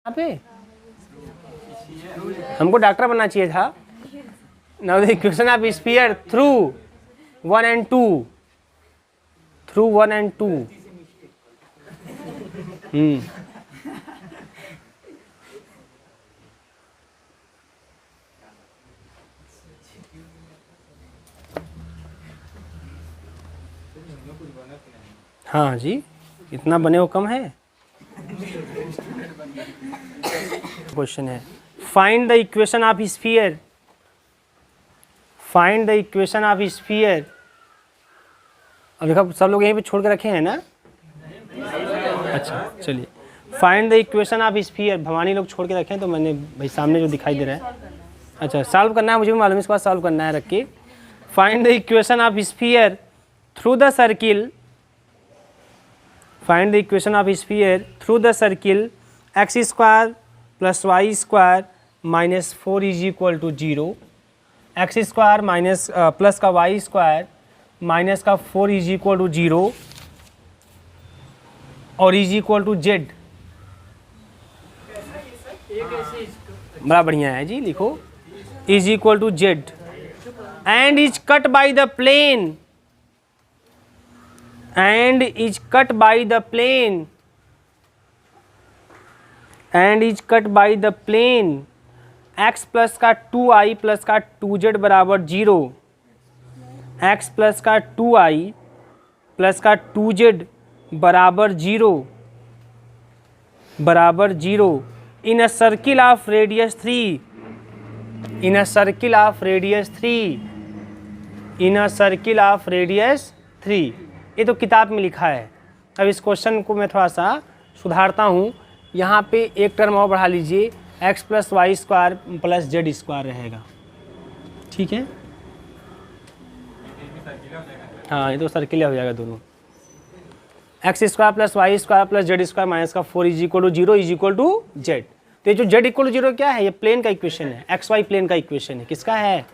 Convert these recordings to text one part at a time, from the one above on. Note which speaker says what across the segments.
Speaker 1: यहाँ पे हमको डॉक्टर बनना चाहिए था। Now the equation of sphere through 1 and 2, through 1 and 2। हाँ जी, इतना बने हो कम है। क्वेश्चन है find the equation of sphere, find the equation of sphere. अब देखो सब लोग यहीं पे छोड़ के रखे हैं ना। अच्छा चलिए, find the equation of sphere. Bhavani लोग छोड़ के रखे हैं तो मैंने भाई सामने जो दिखाई दे रहा है। अच्छा सॉल्व करना है, मुझे भी मालूम है, इसके बाद सॉल्व करना है। रख के find the equation of sphere through the circle, find the equation of sphere through the circle x square plus y square minus 4 is equal to 0। X square minus plus का वाई स्क्वायर माइनस का 4 is equal to 0 और is equal to Z. बड़ा बढ़िया है जी, लिखो is equal to z and is cut by the plane, and is cut by the plane, and is cut by the plane x plus का 2i plus का 2z बराबर 0, x plus का 2i plus का 2z बराबर 0 बराबर 0 in a circle of radius 3, in a circle of radius 3, in a circle of radius 3। ये तो किताब में लिखा है। अब इस क्वेश्चन को मैं थोड़ा सा सुधारता हूँ। यहाँ पे एक टर्म और बढ़ा लीजिए, x plus y square plus z square रहेगा। ठीक है, हाँ ये तो सर्किल हो जाएगा दोनों। X square plus y square plus z square minus का 4 is equal to 0 is equal to z. तो ये जो जेड इक्वल टू 0 क्या है? ये प्लेन का इक्वेशन है, एक्स वाई प्लेन का इक्वेशन है। किसका है?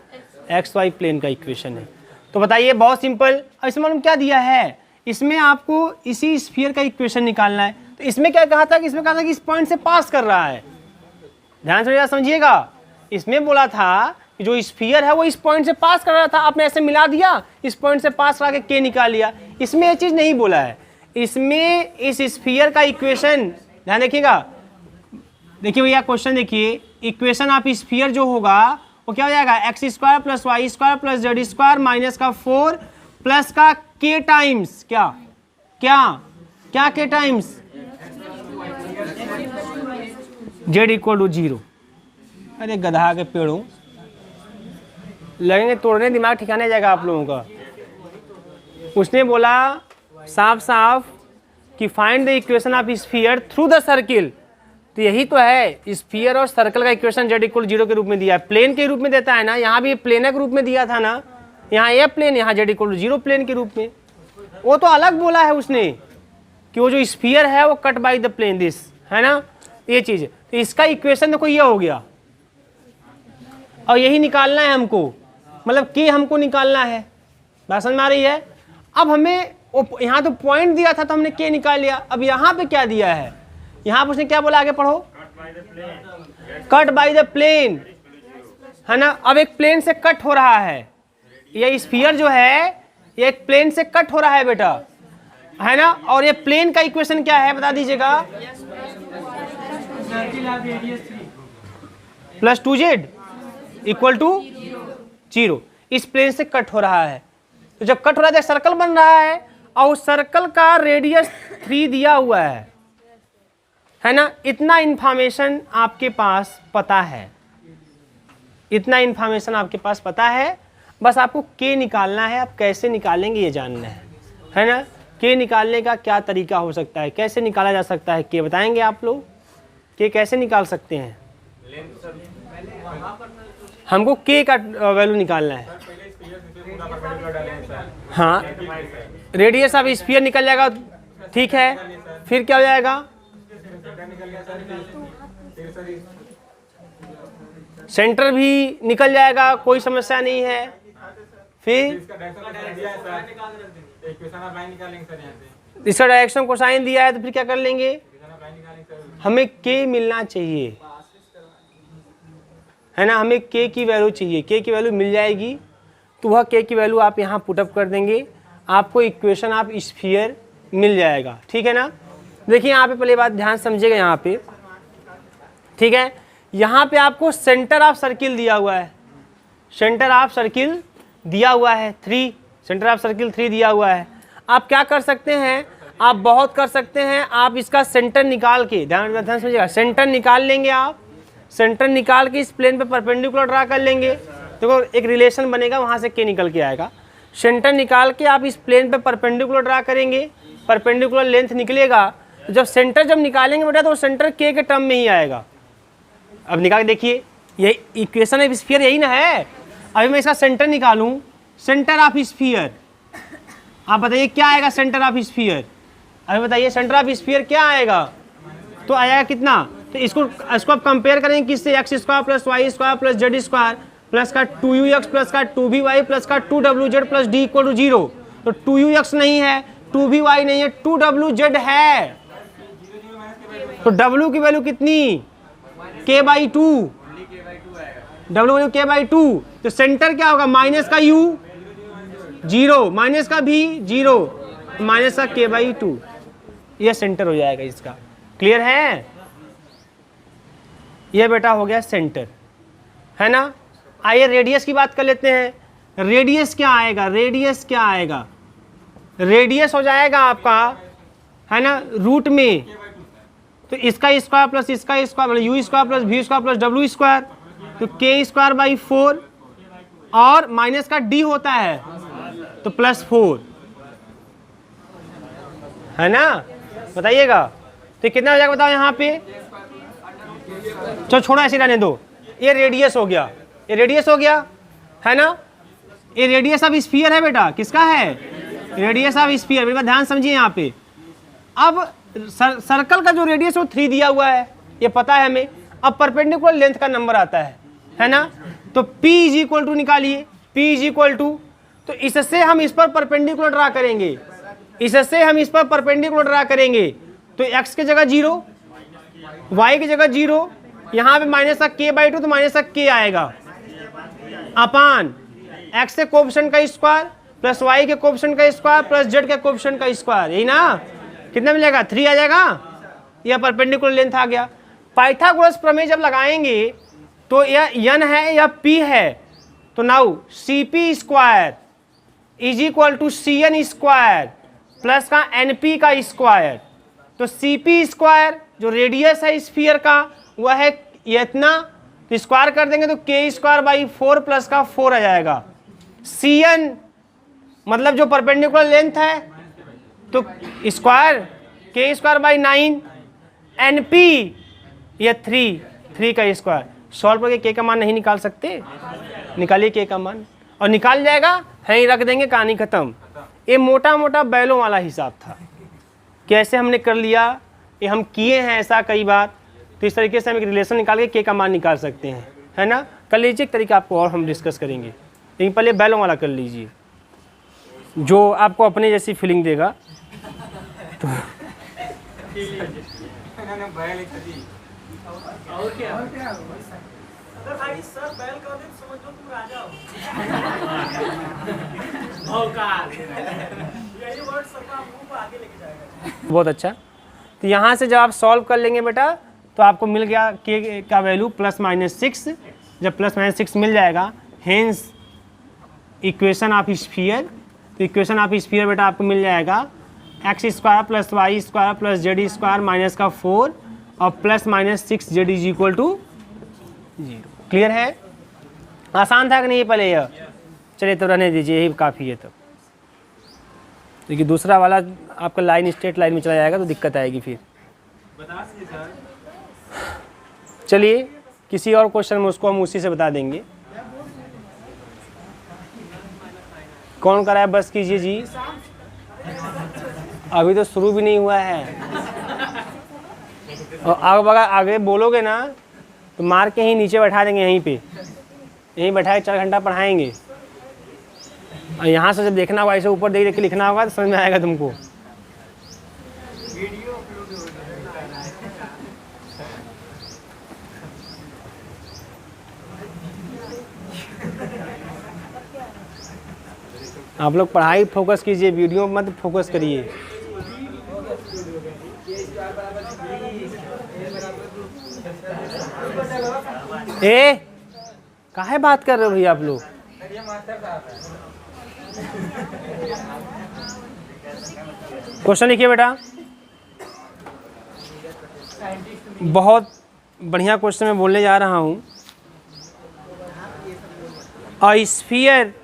Speaker 1: एक्स वाई प्लेन का इक्वेशन है। तो बताइए, बहुत सिंपल। इसमें मालूम क्या दिया है? इसमें आपको इसी स्फीयर का इक्वेशन निकालना है। तो इसमें क्या कहा था कि इसमें कहा था कि इस पॉइंट से पास कर रहा है। ध्यान से समझिएगा, इसमें बोला था कि जो स्फीयर है वो इस पॉइंट से पास कर रहा था। आपने ऐसे मिला दिया, इस पॉइंट से पास करा के के निकाल लिया। इसमें ये चीज़ नहीं बोला है। इसमें इस स्फीयर का इक्वेशन, ध्यान देखिएगा, देखिए भैया क्वेश्चन देखिए, इक्वेशन ऑफ स्फीयर जो होगा वो क्या हो जाएगा? X square plus y square plus z square minus का 4 प्लस का के टाइम्स क्या क्या क्या के टाइम्स जेड इक्वल टू 0। अरे गधा के पेड़ों, लगेंगे तोड़ने, दिमाग ठिकाने जाएगा आप लोगों का। उसने बोला साफ साफ कि find the equation of sphere through the circle. तो यही तो है, स्फीयर और सर्कल का इक्वेशन जेड इक्वल 0 के रूप में दिया है। प्लेन के रूप में देता है ना, यहाँ भी प्लेन के रूप में दिया था ना। यहाँ ए प्लेन, यहाँ जेड इक्वल 0 प्लेन के रूप में। वो तो अलग बोला है उसने कि वो जो स्फीयर है वो cut by the plane, this है ना, ये चीज। तो इसका इक्वेशन देखो ये हो गया, और यही निकालना है हमको, मतलब के हमको निकालना है। बात समझ में आ रही है? अब हमें यहाँ तो पॉइंट दिया था तो हमने के निकाल लिया। अब यहाँ पे क्या दिया है? यहाँ पर उसने क्या बोला, आगे पढ़ो, कट बाय द प्लेन, है ना। अब एक प्लेन से कट हो रहा है, ये स्फीयर जो है ये एक प्लेन से कट हो रहा है बेटा, है ना। और ये प्लेन का इक्वेशन क्या है बता दीजिएगा? Plus 2z equal to 0। इस प्लेन से कट हो रहा है, तो जब कट हो रहा है सर्कल बन रहा है, और उस सर्कल का रेडियस 3 दिया हुआ है ना। इतना इंफॉर्मेशन आपके पास पता है, इतना इंफॉर्मेशन आपके पास पता है। बस आपको के निकालना है। आप कैसे निकालेंगे ये जानना है ना। के निकालने का क्या तरीका हो सकता है, कैसे निकाला जा सकता है, के बताएंगे आप लोग? के कैसे निकाल सकते हैं? हमको के का वैल्यू निकालना है। हाँ, रेडियस ऑफ स्फीयर निकल जाएगा, ठीक है। फिर क्या हो जाएगा? सेंटर भी निकल जाएगा, कोई समस्या नहीं है। फिर इसका डायरेक्शन कोसाइन दिया है, तो फिर क्या कर लेंगे? हमें k मिलना चाहिए, है ना, हमें k की वैल्यू चाहिए, k की वैल्यू मिल जाएगी तो वह k की वैल्यू आप यहाँ पुटअप कर देंगे, आपको इक्वेशन ऑफ स्फीयर मिल जाएगा। ठीक है ना। देखिए यहाँ पे पहले बात ध्यान समझिएगा यहाँ पे, ठीक है। यहाँ पे आपको सेंटर ऑफ सर्किल दिया हुआ है, सेंटर ऑफ सर्किल दिया हुआ है 3, सेंटर ऑफ सर्किल 3 दिया हुआ है। आप क्या कर सकते हैं, आप बहुत कर सकते हैं, आप इसका सेंटर निकाल के, ध्यान समझिएगा, सेंटर निकाल लेंगे आप, सेंटर निकाल के इस प्लेन पे परपेंडिकुलर ड्रा कर लेंगे, देखो एक रिलेशन बनेगा, वहाँ से के निकल के आएगा। सेंटर निकाल के आप इस प्लेन पे परपेंडिकुलर ड्रा करेंगे, परपेंडिकुलर लेंथ निकलेगा, तो जब सेंटर जब निकालेंगे बेटा तो सेंटर के टर्म में ही आएगा। अब निकाल के देखिए, ये इक्वेशन ऑफ स्फीयर यही ना है। अभी मैं इसका सेंटर निकालूं, सेंटर ऑफ स्फीयर, आप बताइए क्या आएगा सेंटर ऑफ स्फीयर, अभी बताइए सेंटर ऑफ स्फीयर क्या आएगा, तो आएगा कितना, तो इसको आप कंपेयर करेंगे किससे, x square plus y square plus z square plus का 2ux प्लस का 2vy प्लस का 2wz plus D equal to 0। तो 2ux नहीं है, 2vy नहीं है, 2wz है, तो w की वैल्यू कितनी, k/2, w वैल्यू k/2, तो सेंटर क्या होगा, माइनस का u 0, माइनस का भी 0, माइनस का k/2, यह सेंटर हो जाएगा इसका। क्लियर है, यह बेटा हो गया सेंटर, है ना। आइए रेडियस की बात कर लेते हैं। रेडियस क्या आएगा, रेडियस क्या आएगा, रेडियस हो जाएगा आपका, है ना, रूट में, तो इसका स्क्वायर प्लस इसका स्क्वायर मतलब u square plus v square plus डब्ल्यू स्क्वायर, तो k²/4 और माइनस का d होता है तो +4, है ना, बताइएगा। तो कितना हो जाएगा बताओ यहाँ पे, चलो छोड़ो ऐसे रहने दो, ये रेडियस हो गया, ये रेडियस हो गया, है ना, ये रेडियस ऑफ स्फीयर है बेटा, किसका है, रेडियस ऑफ स्फीयर। मेरे बात ध्यान समझिए यहाँ पे। अब सर्कल का जो रेडियस वो 3 दिया हुआ है, ये पता है हमें। अब परपेंडिकुलर लेंथ का नंबर आता है ना, तो P = निकालिए, P = तो इससे हम इस पर परपेंडिकुलर ड्रा करेंगे, इससे हम इस पर परपेंडिकुलर ड्रा करेंगे, तो x की जगह 0, y की जगह 0, यहाँ पे माइनस का k/2, तो माइनस का k आएगा अपान x के कोएफिशिएंट का स्क्वायर प्लस y के कोएफिशिएंट का स्क्वायर प्लस z के कोएफिशिएंट का स्क्वायर, यही ना, कितना मिलेगा 3 आ जाएगा, यह परपेंडिकुलर लेंथ आ गया। पाइथागोरस प्रमेय जब लगाएंगे तो यह n है या p है, तो नाउ cp² = cn² प्लस का np का स्क्वायर, तो cp² जो रेडियस है स्फीयर का वह है इतना, तो स्क्वायर कर देंगे तो k²/4 प्लस का 4 आ जाएगा। cn मतलब जो परपेंडिकुलर लेंथ है तो स्क्वायर k²/9, np या 3 का स्क्वायर, सॉल्व करके k का मान नहीं निकाल सकते, निकालिए k का मान और निकाल जाएगा, यहीं रख देंगे, कहानी खत्म। ये मोटा मोटा बैलों वाला हिसाब था, कैसे हमने कर लिया, ये हम किए हैं ऐसा कई बार, तो इस तरीके से हम एक रिलेशन निकाल के k का मान निकाल सकते हैं, है ना। कर लीजिए, एक तरीका आपको और हम डिस्कस करेंगे, लेकिन पहले बैलों वाला कर लीजिए जो आपको अपने जैसी फीलिंग देगा। तो बहुत अच्छा। तो यहाँ से जब आप सॉल्व कर लेंगे बेटा तो आपको मिल गया k का वैल्यू +-6, जब +-6 मिल जाएगा, हेंस इक्वेशन ऑफ स्फीयर। तो इक्वेशन ऑफ स्फीयर बेटा आपको मिल जाएगा x² + y² + z² माइनस का 4 और +-6z = 0। क्लियर है, आसान था कि नहीं पहले यह, चलिए तो रहने दीजिए, यही काफ़ी है। तब देखिए दूसरा वाला आपका लाइन स्ट्रेट लाइन में चला जाएगा तो दिक्कत आएगी फिर। चलिए किसी और क्वेश्चन में उसको हम उसी से बता देंगे। कौन कराए बस कीजिए जी, अभी तो शुरू भी नहीं हुआ है, और अगर आगे बोलोगे ना तो मार के ही नीचे बैठा देंगे, यहीं पे यहीं बैठा के 4 घंटा पढ़ाएंगे, और यहाँ से जब देखना होगा ऐसे ऊपर देख के लिखना होगा तो समझ में आएगा तुमको। आप लोग पढ़ाई फोकस कीजिए, वीडियो मत फोकस करिए। काहे बात कर रहे हो भैया आप लोग? क्वेश्चन लिखिए बेटा। बहुत बढ़िया क्वेश्चन मैं बोलने जा रहा हूँ। अ स्फीयर,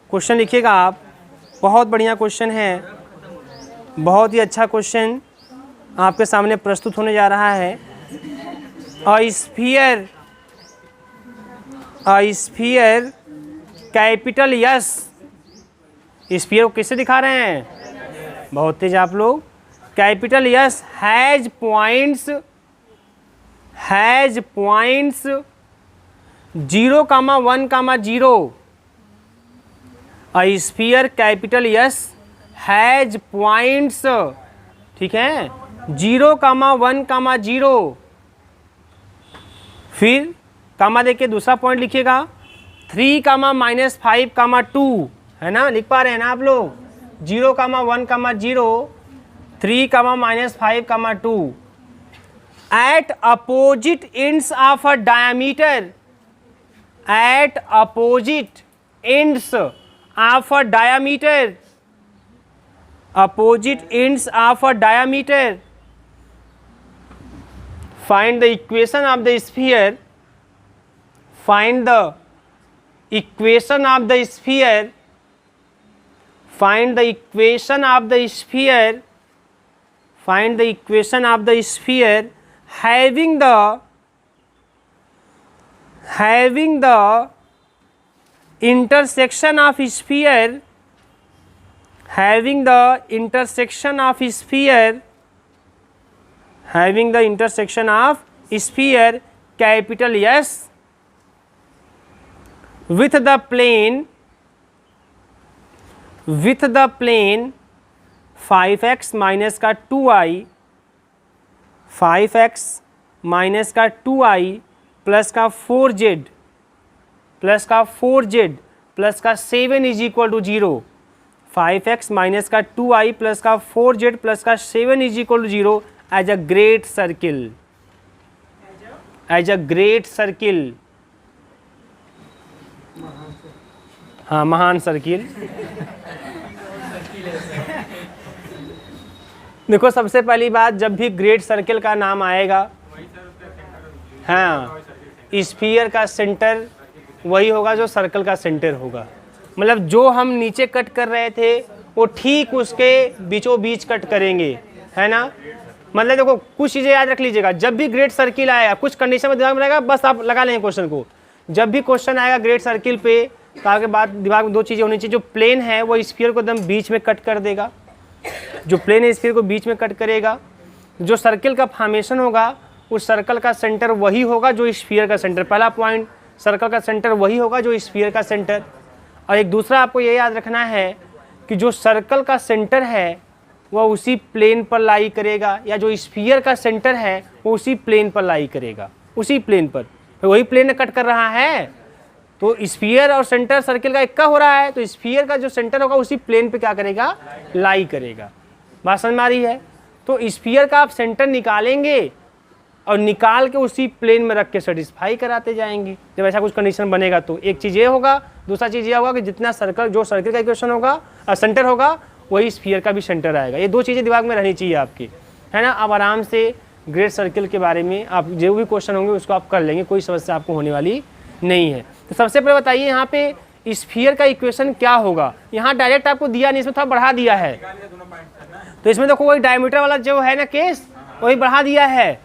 Speaker 1: क्वेश्चन लिखिएगा आप, बहुत बढ़िया क्वेश्चन है, बहुत ही अच्छा क्वेश्चन आपके सामने प्रस्तुत होने जा रहा है। A sphere capital yes, sphere को किससे दिखा रहे हैं? बहुत तेज आप लोग। Capital yes has points 0,1,0। A sphere capital yes has points, ठीक है, 0,1,0। फिर कामा देके दूसरा पॉइंट लिखिएगा 3,-5,2, है ना, लिख पा रहे हैं ना आप लोग? 0,1,0, 3,-5,2 at opposite ends of a diameter, at opposite ends of a diameter, opposite ends of a diameter, find the equation of the sphere, find the equation of the sphere, find the equation of the sphere, find the equation of the sphere having the intersection of sphere, having the intersection of sphere, having the intersection of sphere capital S with the plane 5x minus का 2i, 5x minus का 2i plus का 4z plus का 7 is equal to 0। 5x minus का 2i plus का 4z plus का 7 is equal to 0 as a great circle, as a great circle, हाँ महान circle. देखो सबसे पहली बात, जब भी ग्रेट सर्किल का नाम आएगा, हाँ, स्फीयर का सेंटर वही होगा जो सर्कल का सेंटर होगा। मतलब जो हम नीचे कट कर रहे थे वो ठीक उसके बीचों बीच कट करेंगे, है ना। मतलब देखो कुछ चीज़ें याद रख लीजिएगा, जब भी ग्रेट सर्किल आएगा, कुछ कंडीशन में दिमाग में रहेगा, बस आप लगा लेंगे क्वेश्चन को। जब भी क्वेश्चन आएगा ग्रेट सर्किल पे, तो आपके बाद दिमाग में दो चीज़ें होनी चाहिए। जो प्लेन है वो स्फीयर को एकदम बीच में कट कर देगा, जो प्लेन है स्फीयर को बीच में कट करेगा। जो सर्किल का फॉर्मेशन होगा उस सर्कल का सेंटर वही होगा जो स्फीयर का सेंटर। पहला पॉइंट, सर्कल का सेंटर वही होगा जो स्फीयर का सेंटर। और एक दूसरा आपको ये याद रखना है कि जो सर्कल का सेंटर है वह उसी प्लेन पर लाई करेगा, या जो स्फीयर का सेंटर है वो उसी प्लेन पर लाई करेगा, उसी प्लेन पर। तो वही प्लेन कट कर रहा है, तो स्फीयर और सेंटर सर्किल का इक्का हो रहा है, तो स्फीयर का जो सेंटर होगा उसी प्लेन पे क्या करेगा, लाई करेगा। बात समझ में आ रही है? तो स्फीयर का आप सेंटर निकालेंगे और निकाल के उसी प्लेन में रख के सेटिस्फाई कराते जाएंगे। जब ऐसा कुछ कंडीशन बनेगा तो एक चीज़ ये होगा, दूसरा चीज़ ये होगा कि जितना सर्कल, जो सर्किल का इक्वेशन होगा सेंटर होगा, वही स्फीयर का भी सेंटर आएगा। ये दो चीज़ें दिमाग में रहनी चाहिए आपकी, है ना। अब आराम से ग्रेट सर्किल के बारे में आप जो भी क्वेश्चन होंगे उसको आप कर लेंगे, कोई समस्या आपको होने वाली नहीं है। तो सबसे पहले बताइए यहाँ पे स्फीयर का इक्वेशन क्या होगा। यहाँ डायरेक्ट आपको दिया नहीं, इसमें थोड़ा बढ़ा दिया है। तो इसमें देखो वही डायमीटर वाला जो है ना केस, वही बढ़ा दिया है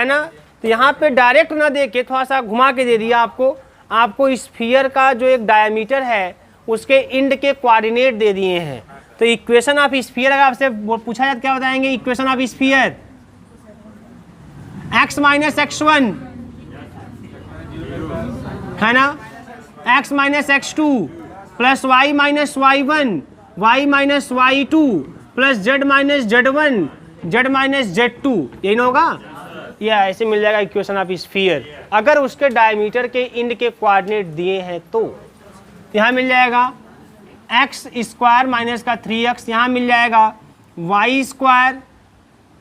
Speaker 1: ना। तो यहाँ पे डायरेक्ट ना दे के थोड़ा सा घुमा के दे दिया आपको स्फीयर का जो एक डायमीटर है उसके इंड के कोऑर्डिनेट दे दिए हैं। तो इक्वेशन ऑफ स्फीयर अगर आपसे पूछा जाए क्या बताएंगे? Equation of sphere x minus x1 है ना, x minus x2 plus y minus y1, y minus y2 plus z minus z1, z minus z2, यही ना होगा? या ऐसे मिल जाएगा इक्वेशन ऑफ स्फीयर। अगर उसके डायमीटर के इंड के कोऑर्डिनेट दिए हैं तो यहाँ मिल जाएगा एक्स स्क्वायर माइनस का 3x यहाँ मिल जाएगा, वाई स्क्वायर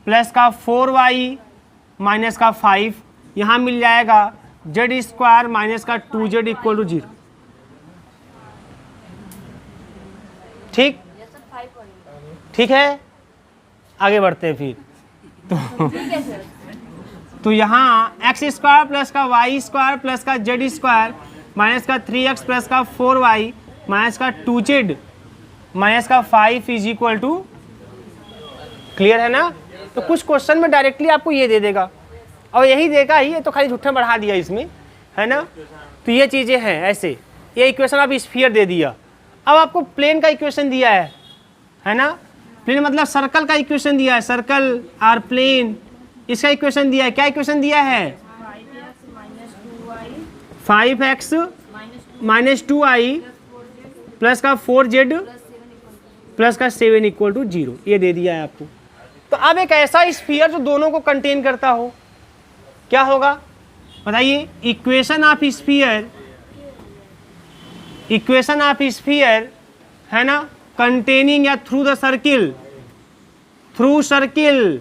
Speaker 1: प्लस का 4y माइनस का 5 यहाँ मिल जाएगा, जेड स्क्वायर माइनस का 2z इक्वल टू 0। ठीक, ठीक है, आगे बढ़ते हैं फिर। तो यहाँ एक्स स्क्वायर प्लस का वाई स्क्वायर प्लस का जेड स्क्वायर माइनस का 3x प्लस का 4y माइनस का 2z माइनस का 5 इज इक्वल टू, क्लियर है ना। तो कुछ क्वेश्चन में डायरेक्टली आपको ये दे देगा और यही देगा ही, ये तो खाली झूठा बढ़ा दिया इसमें, है ना। तो ये चीज़ें हैं ऐसे, ये इक्वेशन आप स्फीयर दे दिया। अब आपको प्लेन का इक्वेशन दिया है ना। प्लेन मतलब सर्कल का इक्वेशन दिया है, सर्कल आर प्लेन, इसका इक्वेशन दिया है। क्या इक्वेशन दिया है? 5x माइनस 2y प्लस का 4z प्लस का 7 इक्वल टू 0, ये दे दिया है आपको। तो अब एक ऐसा स्फीयर जो दोनों को कंटेन करता हो, क्या होगा बताइए? Equation of sphere, equation of sphere है ना, कंटेनिंग या through the circle, through circle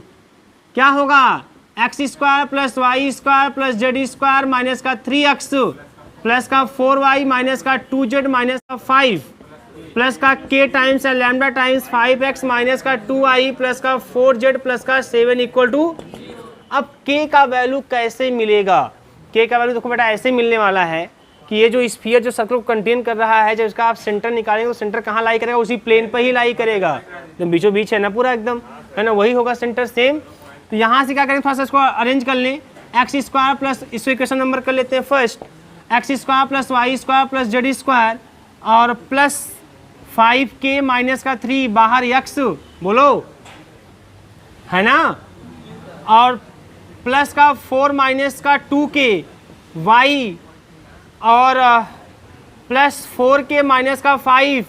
Speaker 1: क्या होगा? X square plus y square plus z square minus का 3x प्लस का 4y माइनस का 2z माइनस का 5 प्लस का k टाइम्स या लैम्डा टाइम्स 5x माइनस का 2i प्लस का 4z प्लस का 7 इक्वल टू। अब k का वैल्यू कैसे मिलेगा? k का वैल्यू देखो बेटा ऐसे मिलने वाला है कि ये जो स्फीयर जो सर्कल को कंटेन कर रहा है, जब इसका आप सेंटर निकालेंगे तो सेंटर कहाँ लाई करेगा? उसी प्लेन पर ही लाई करेगा, एकदम बीचों बीच है ना पूरा एकदम, है ना, वही होगा सेंटर सेम। तो यहाँ से क्या करेंगे, थोड़ा सा इसको अरेंज कर लें। एक्स स्क्वायर प्लस, इसको इक्वेशन नंबर कर लेते हैं first, x square plus y square plus z square और प्लस 5k माइनस का 3 बाहर x बोलो, है ना, और प्लस का 4 माइनस का 2k y और प्लस 4k माइनस का 5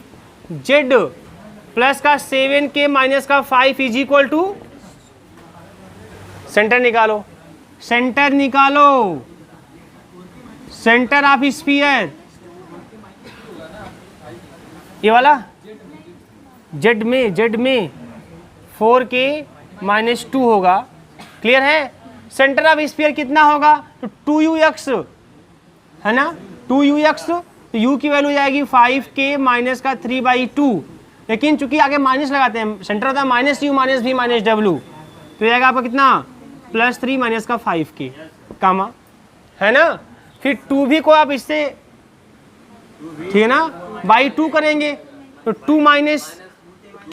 Speaker 1: z प्लस का 7k माइनस का 5 इज इक्वल टू, सेंटर निकालो, सेंटर निकालो, सेंटर ऑफ स्फीयर, ये वाला जेड में 4k माइनस 2 होगा, क्लियर है। सेंटर ऑफ स्फीयर कितना होगा? तो 2ux है ना, 2ux, तो u की वैल्यू जाएगी 5k माइनस का 3/2, लेकिन चूंकि आगे माइनस लगाते हैं, सेंटर होता है minus you minus v minus w, तो जाएगा आपका कितना? +3 माइनस का 5k कामा, है ना। फिर 2v को आप इससे, ठीक है ना, बाई 2 करेंगे तो 2 माइनस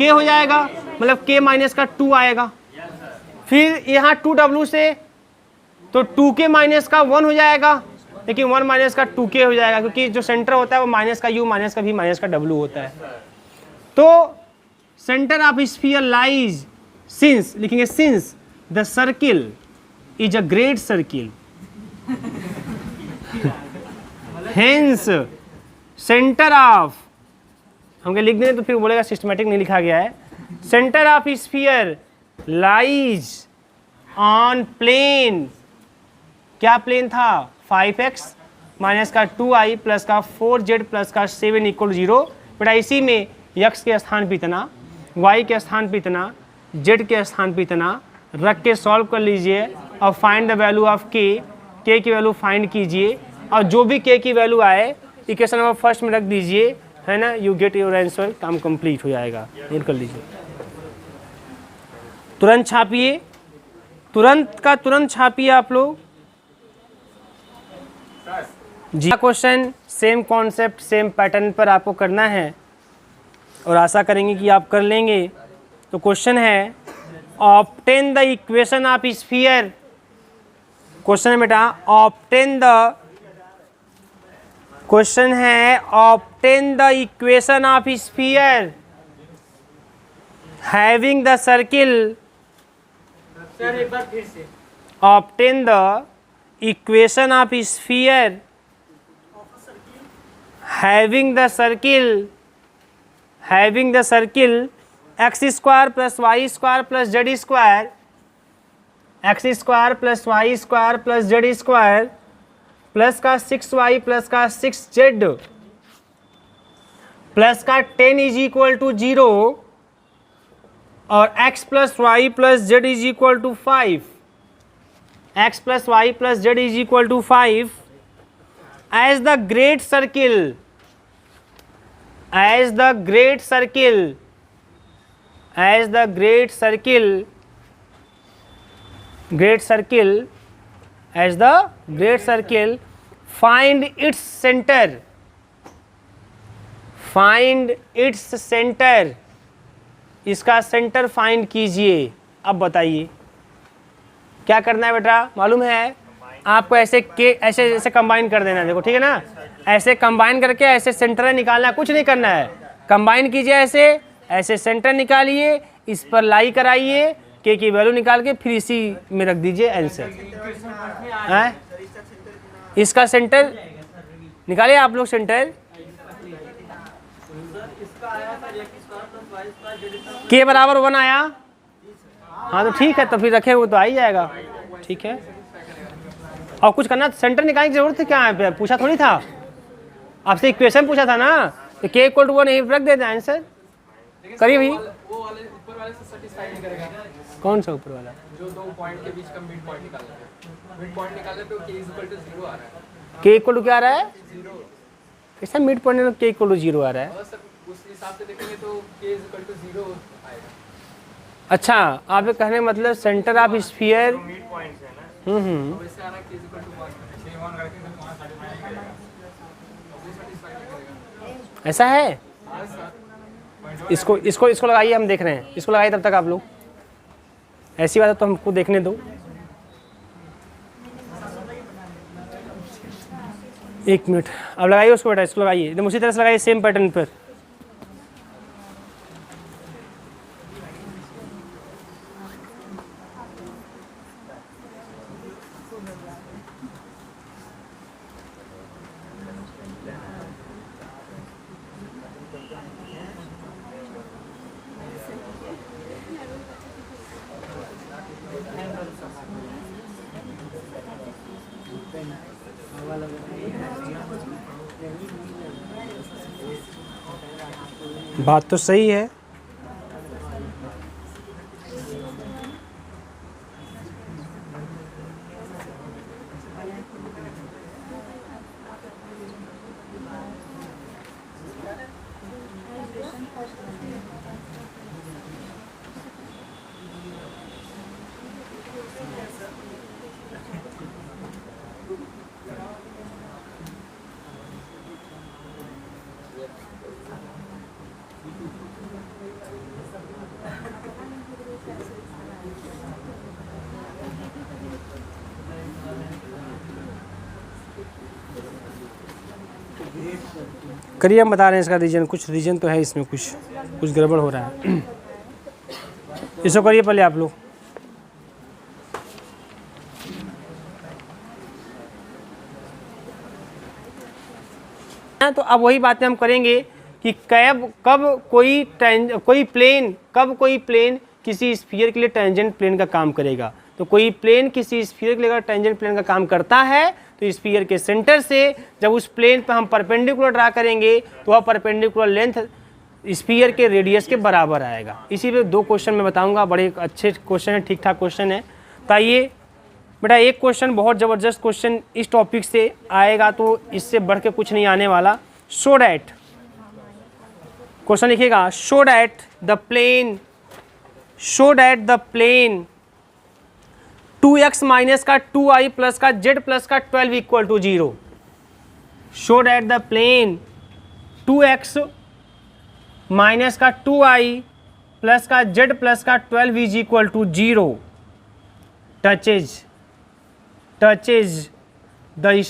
Speaker 1: k हो जाएगा, मतलब k माइनस का 2 आएगा। फिर यहाँ 2w से तो 2k माइनस का 1 हो जाएगा, लेकिन 1 माइनस का 2k हो जाएगा, क्योंकि जो सेंटर होता है वो माइनस का u माइनस का v माइनस का w होता है। तो centre of sphere lies, since लिखेंगे, since the circle is a great circle, hence centre of, हम लिख दें तो फिर बोलेगा सिस्टमेटिक नहीं लिखा गया है। Centre of sphere lies on plane, क्या प्लेन था? 5x माइनस का 2i प्लस का 4z प्लस का 7 इक्वल 0। बेटा इसी में x के स्थान पे इतना, y के स्थान पे इतना, z के स्थान पे इतना रख के सॉल्व कर लीजिए और find the value of k की वैल्यू फाइंड कीजिए, और जो भी k की वैल्यू आए इक्वेशन नंबर फर्स्ट में रख दीजिए, है ना, यू गेट योर आंसर, काम कंप्लीट हो जाएगा। नोट कर लीजिए, तुरंत छापिए, तुरंत का तुरंत छापिए आप लोग जी। Question same concept same pattern पर आपको करना है और आशा करेंगे कि आप कर लेंगे। तो क्वेश्चन है obtain the equation of sphere, question है बेटा ऑब्टेन द, क्वेश्चन है obtain the equation of sphere having the circle, obtain the equation of sphere having the circle x square plus y square plus z square, x square plus y square plus z square plus का 6y plus का 6z plus का 10 is equal to 0 और x plus y plus z is equal to 5, x plus y plus z is equal to 5 as the great circle, as the great circle, as the great circle, great circle, as the great circle find its center, find its center, इसका centre find कीजिए। अब बताइए क्या करना है बेटा, मालूम है आपको? ऐसे के ऐसे ऐसे कंबाइन कर देना है, देखो ठीक है ना, ऐसे कंबाइन करके ऐसे सेंटर निकालना है, कुछ नहीं करना है, कंबाइन कीजिए, ऐसे ऐसे सेंटर निकालिए, इस पर लाई कराइए, के की वैल्यू निकाल के फिर इसी में रख दीजिए आंसर है। इसका सेंटर निकालिए आप लोग, सेंटर के बराबर 1 आया, हाँ तो ठीक है, तो फिर रखे वो तो आ ही जाएगा, ठीक है। और कुछ करना, सेंटर निकालने की जरूरत है क्या है, पूछा थोड़ी था आपसे, इक्वेशन पूछा था ना, तो के इक्वल टू 1 यही रख देते हैं आंसर। करिए भाई,
Speaker 2: ऊपर वाले से सेटिस्फाई नहीं करेगा।
Speaker 1: कौन सा ऊपर वाला?
Speaker 2: जो दो पॉइंट के बीच का मिड पॉइंट निकालना है, मिड पॉइंट निकालने पे के इक्वल टू 0 आ रहा है।
Speaker 1: के इक्वल टू क्या आ रहा है?
Speaker 2: 0।
Speaker 1: कैसा मिड पॉइंट में के इक्वल टू 0 आ रहा है?
Speaker 2: और सब उस हिसाब से देखेंगे तो के इक्वल टू 0 आएगा।
Speaker 1: अच्छा, आप ये कहने मतलब centre of sphere,
Speaker 2: mid points है ना, वैसे आ रहा है के इक्वल टू 1 करके तो वहां सेटिस्फाई नहीं करेगा, वो सेटिस्फाई नहीं करेगा,
Speaker 1: ऐसा है।
Speaker 2: हां सर।
Speaker 1: इसको इसको इसको लगाइए, हम देख रहे हैं, इसको लगाइए तब तक आप लोग, ऐसी बात है तो हमको देखने दो। एक मिनट, अब लगाइए उसको बेटा, इसको लगाइए एकदम उसी तरह से लगाइए, सेम पैटर्न पर। बात तो सही है, करिए, हम बता रहे हैं इसका रीजन, कुछ रीजन तो है इसमें, कुछ गड़बड़ हो रहा है। इसको करिए पहले आप लोग। तो अब वही बातें हम करेंगे कि कब कोई प्लेन किसी स्फीयर के लिए टेंजेंट प्लेन का काम करेगा। तो कोई प्लेन किसी स्फीयर के लिए टेंजेंट प्लेन का काम करता है तो स्फीयर के सेंटर से जब उस प्लेन पर हम परपेंडिकुलर ड्रा करेंगे तो वह परपेंडिकुलर लेंथ स्फीयर के रेडियस के बराबर आएगा। इसी पे 2 क्वेश्चन मैं बताऊंगा, बड़े अच्छे क्वेश्चन है, ठीक ठाक क्वेश्चन है। तो आइए बेटा, एक क्वेश्चन बहुत ज़बरदस्त क्वेश्चन इस टॉपिक से आएगा, तो इससे बढ़ के कुछ नहीं आने वाला। शो डैट, क्वेश्चन लिखिएगा, show that the plane 2x minus का 2i प्लस का z प्लस का 12 equal to 0। Show that the plane 2x minus का 2i प्लस का z प्लस का 12 is equal to 0 touches the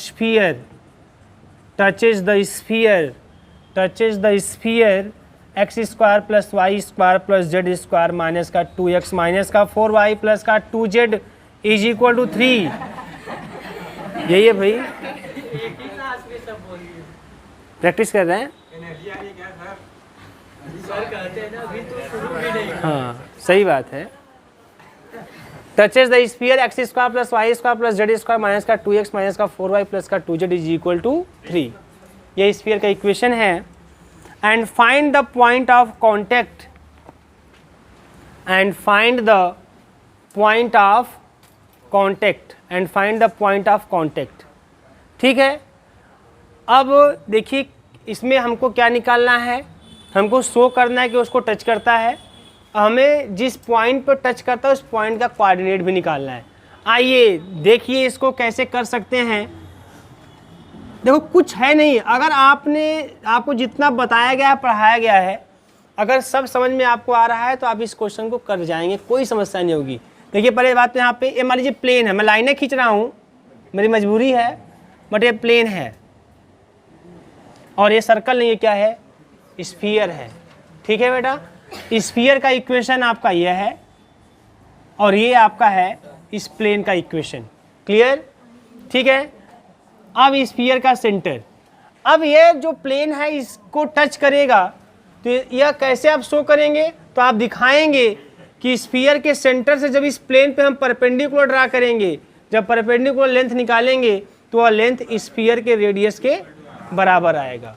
Speaker 1: sphere x square plus y square plus z square minus का 2x minus का 4y plus का 2z is equal to 3। यही है भाई, practice कर रहे हैं। हाँ सही बात है। Touches the sphere x square plus y square plus z square minus का 2x माइनस का 4y प्लस का 2z इज इक्वल टू 3। ये स्फीयर का इक्वेशन है। and find the point of contact and find the point of contact and find the point of contact। ठीक है, अब देखिए इसमें हमको क्या निकालना है, हमको शो करना है कि उसको टच करता है, हमें जिस पॉइंट पर टच करता है उस पॉइंट का कोऑर्डिनेट भी निकालना है। आइए देखिए इसको कैसे कर सकते हैं। देखो कुछ है नहीं, अगर आपको जितना बताया गया है पढ़ाया गया है, अगर सब समझ में आपको आ रहा है तो आप इस क्वेश्चन को कर जाएंगे, कोई समस्या नहीं होगी। देखिए पहले बात तो यहाँ पे ये मान लीजिए प्लेन है, मैं लाइनें खींच रहा हूँ, मेरी मजबूरी है, बट ये प्लेन है और ये सर्कल नहीं है, क्या है, स्फीयर है। ठीक है बेटा, स्फीयर का इक्वेशन आपका यह है और ये आपका है इस प्लेन का इक्वेशन। क्लियर? ठीक है, अब स्फीयर का सेंटर, अब ये जो प्लेन है इसको टच करेगा तो यह कैसे आप शो करेंगे, तो आप दिखाएंगे कि स्फीयर के सेंटर से जब इस प्लेन पे हम परपेंडिकुलर ड्रा करेंगे, जब परपेंडिकुलर लेंथ निकालेंगे तो वह लेंथ स्फीयर के रेडियस के बराबर आएगा।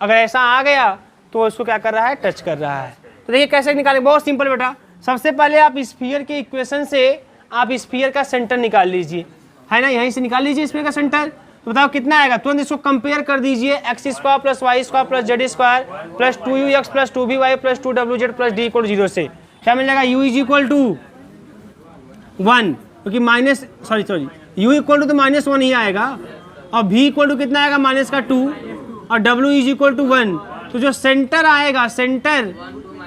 Speaker 1: अगर ऐसा आ गया तो उसको क्या कर रहा है, टच कर रहा है। तो देखिए कैसे निकालेंगे, बहुत सिंपल बेटा। सबसे पहले आप स्फीयर के इक्वेशन से आप स्फीयर का सेंटर निकाल लीजिए, है ना, यहीं से निकाल लीजिए स्फीयर का सेंटर। तो बताओ कितना आएगा, तुरंत इसको कंपेयर कर दीजिए, x square plus y square plus z square plus 2u(x) plus 2vy plus 2wz plus d = 0 से क्या मिल जाएगा, u = 1, क्योंकि u = तो -1 ही आएगा और v = कितना आएगा, -2 और w = 1। तो जो सेंटर आएगा, सेंटर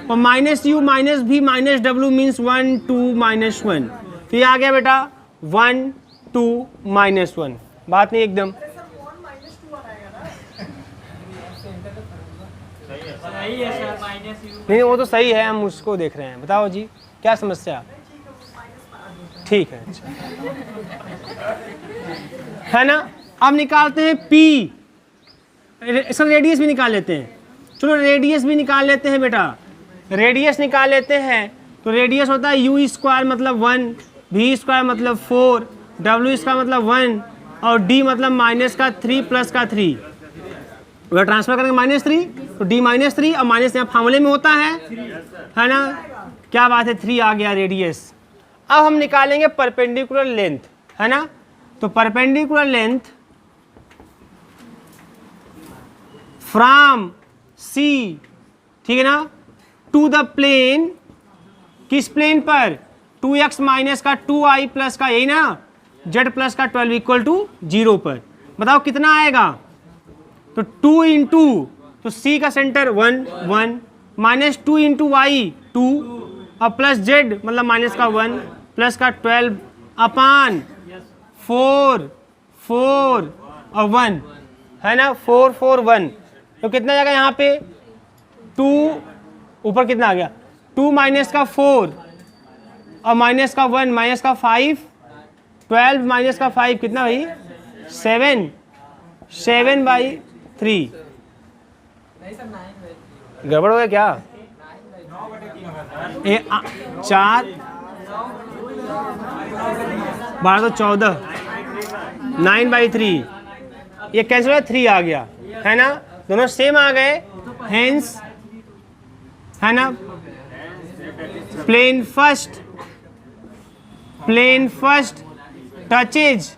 Speaker 1: और -u -v -w मीन्स 1 2 -1, तो ये आ गया बेटा 1 2 -1। बात नहीं एकदम नहीं, वो तो सही है, हम उसको देख रहे हैं। बताओ जी क्या समस्या, ठीक है, अच्छा है ना। अब निकालते हैं P, इसका रेडियस भी निकाल लेते हैं। चलो रेडियस भी निकाल लेते हैं बेटा, रेडियस निकाल लेते हैं। तो रेडियस होता है u² मतलब 1, v² मतलब 4, w² मतलब 1 और d मतलब -3 प्लस 3। अगर ट्रांसफर करेंगे -3 तो d -3 और माइनस यहाँ फार्मूले में होता है ना, क्या बात है, 3 आ गया रेडियस। अब हम निकालेंगे परपेंडिकुलर लेंथ, है ना। तो परपेंडिकुलर लेंथ फ्रॉम C, ठीक है ना, टू द प्लेन, किस प्लेन पर, 2x माइनस का 2i प्लस का, यही ना, z प्लस का 12 = 0 पर। बताओ कितना आएगा, तो 2 इंटू, तो C का सेंटर 1 1 -2 इंटू y 2 और प्लस z मतलब माइनस का 1 प्लस का 12 अपान 4 4 और 1, है ना, 4 4 1। तो कितना जाएगा यहाँ पे, 2 ऊपर कितना आ गया, 2 माइनस का 4 और माइनस का 1 माइनस का 5, 12 माइनस का 5 कितना भाई, 7 7/3। गड़बड़ हो गया क्या, 4 12 तो 14, 9/3, ये कैंसिल हो, 3 आ गया, है ना, दोनों सेम आ गए, हेंस, है ना, plane first touches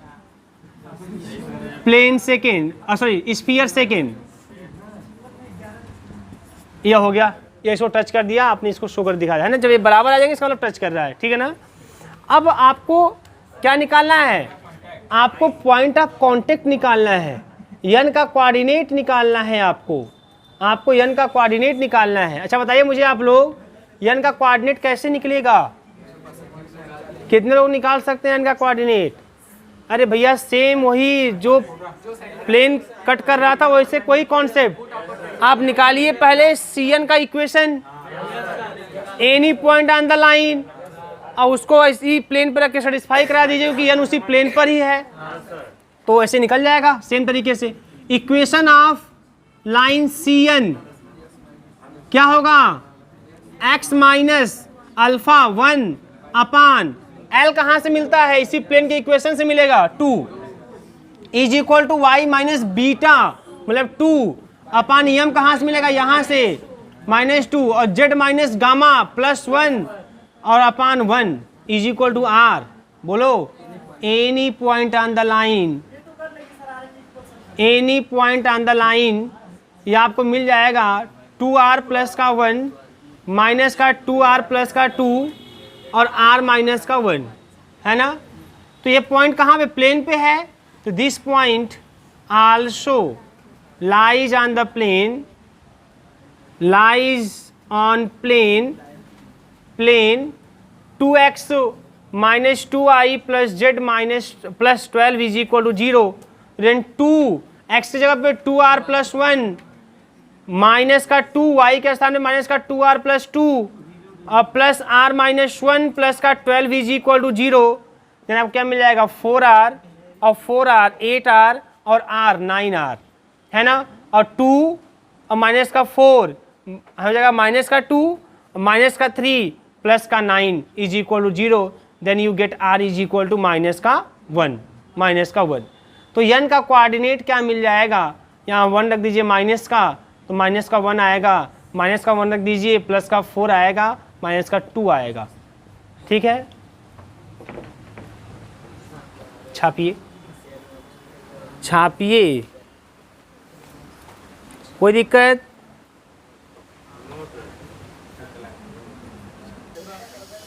Speaker 1: plane second, sorry sphere second. यह हो गया, ये इसको टच कर दिया आपने, इसको शो कर दिखाया, है ना, जब ये बराबर आ जाएंगे इसका मतलब टच कर रहा है, ठीक है ना। अब आपको क्या निकालना है, आपको पॉइंट ऑफ कांटेक्ट निकालना है, n का कोऑर्डिनेट निकालना है, आपको n का कोऑर्डिनेट निकालना है। अच्छा बताइए मुझे आप लोग, n का कोऑर्डिनेट कैसे निकलेगा, कितने लोग निकाल सकते हैं n का कोऑर्डिनेट। अरे भैया सेम वही जो प्लेन कट कर रहा था वैसे कोई कॉन्सेप्ट, आप निकालिए पहले Cn का equation, any point on the line, और उसको इसी प्लेन पर रख के सेटिस्फाई करा दीजिए कि n उसी प्लेन पर ही है, तो ऐसे निकल जाएगा। सेम तरीके से इक्वेशन ऑफ लाइन Cn क्या होगा, x माइनस अल्फा 1 अपान L कहाँ से मिलता है, इसी प्लेन के इक्वेशन से मिलेगा, 2 is equal to y minus beta मतलब 2 अपान यम कहाँ से मिलेगा, यहाँ से -2 और z माइनस गामा +1 और अपान 1 इज इक्वल टू r। बोलो any point on the line, any point on the line, ये आपको मिल जाएगा 2r प्लस का 1 माइनस का 2r प्लस का 2 और r माइनस का 1, है ना। तो ये पॉइंट कहाँ पे, प्लेन पे है, तो this point also lies on the plane, lies on plane, plane 2x minus 2i plus z minus plus 12 is equal to 0। Then 2x की जगह पे 2r प्लस 1 माइनस का 2y के स्थान में माइनस का 2r प्लस 2 और प्लस r माइनस 1 प्लस का 12 इज इक्वल टू 0। देन आपको क्या मिल जाएगा, 4r और 4r 8r और r 9r, है ना। और 2 और माइनस का 4 हो जाएगा माइनस का 2 माइनस का 3 प्लस का 9 is equal to 0। Then you get r is equal to minus का 1, माइनस का 1। तो n का कोऑर्डिनेट क्या मिल जाएगा, यहाँ 1 रख दीजिए माइनस का, तो माइनस का 1 आएगा, माइनस का 1 रख दीजिए, प्लस का 4 आएगा, माइनस का 2 आएगा। ठीक है, छापिए छापिए, कोई दिक्कत।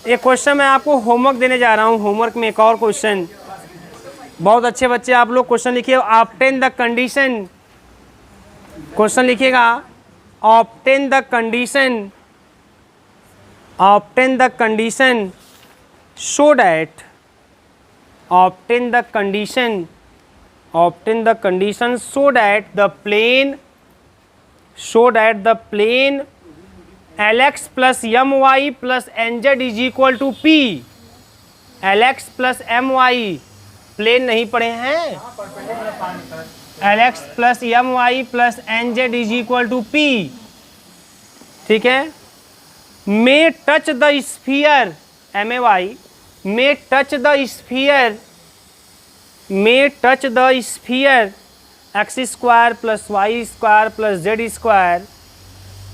Speaker 1: एक क्वेश्चन मैं आपको होमवर्क देने जा रहा हूँ, होमवर्क में एक और क्वेश्चन, बहुत अच्छे बच्चे आप लोग क्वेश्चन लिखिए, ऑब्टेन द कंडीशन, क्वेश्चन लिखिएगा, obtain the condition, obtain the condition show that, obtain the condition, obtain the condition so that the plane, so that the plane Lx plus My plus Nz is equal to P। Lx plus My plane नहीं पढ़े हैं, Lx plus My plus Nz is equal to P, ठीक है। may touch the sphere, May may touch the sphere, may touch the sphere x square plus y square plus z square,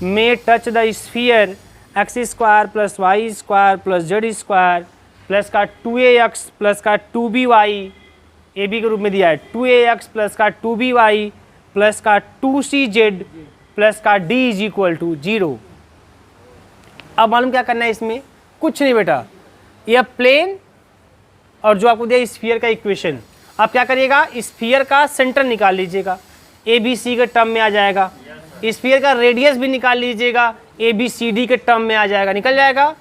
Speaker 1: may touch the sphere x square plus y square plus z square plus का 2ax plus का 2by, A B के रूप में दिया है, 2ax plus का 2by plus का 2cz plus का d इज इक्वल टू 0। अब मालूम क्या करना है इसमें, कुछ नहीं बेटा, यह प्लेन और जो आपको दिया स्फीयर का इक्वेशन, आप क्या करिएगा, स्फीयर का सेंटर निकाल लीजिएगा, ए बी सी के टर्म में आ जाएगा, स्फीयर का रेडियस भी निकाल लीजिएगा, ए बी सी डी के टर्म में आ जाएगा, निकल जाएगा।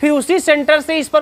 Speaker 1: फिर उसी सेंटर से इस पर